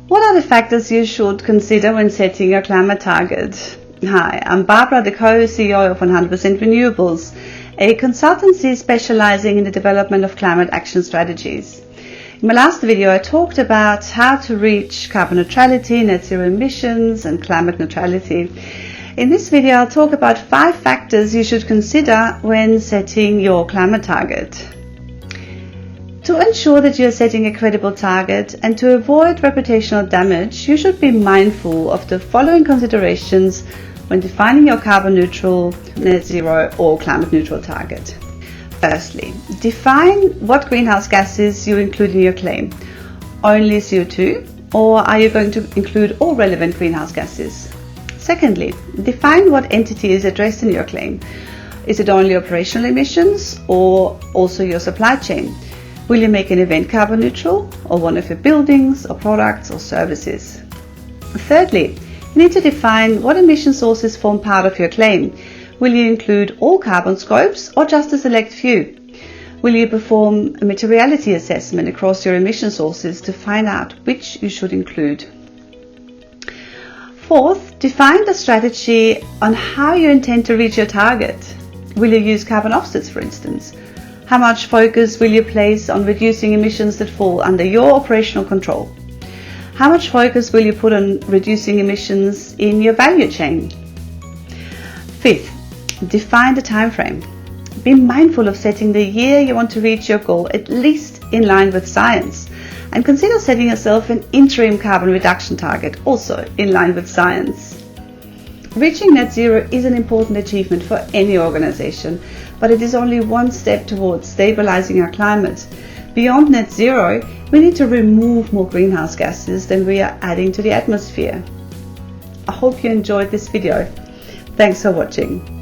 What are the factors you should consider when setting your climate target? Hi, I'm Barbara, the co-CEO of 100% Renewables, a consultancy specializing in the development of climate action strategies. In my last video, I talked about how to reach carbon neutrality, net zero emissions, and climate neutrality. In this video, I'll talk about 5 factors you should consider when setting your climate target. To ensure that you are setting a credible target and to avoid reputational damage, you should be mindful of the following considerations when defining your carbon neutral, net zero or climate neutral target. Firstly, define what greenhouse gases you include in your claim. Only CO2, or are you going to include all relevant greenhouse gases? Secondly, define what entity is addressed in your claim. Is it only operational emissions or also your supply chain? Will you make an event carbon neutral, or one of your buildings or products or services? Thirdly, you need to define what emission sources form part of your claim. Will you include all carbon scopes or just a select few? Will you perform a materiality assessment across your emission sources to find out which you should include? Fourth, define the strategy on how you intend to reach your target. Will you use carbon offsets, for instance? How much focus will you place on reducing emissions that fall under your operational control? How much focus will you put on reducing emissions in your value chain? Fifth, define the time frame. Be mindful of setting the year you want to reach your goal at least in line with science, and consider setting yourself an interim carbon reduction target also in line with science. Reaching net zero is an important achievement for any organization, but it is only one step towards stabilizing our climate. Beyond net zero, we need to remove more greenhouse gases than we are adding to the atmosphere. I hope you enjoyed this video. Thanks for watching.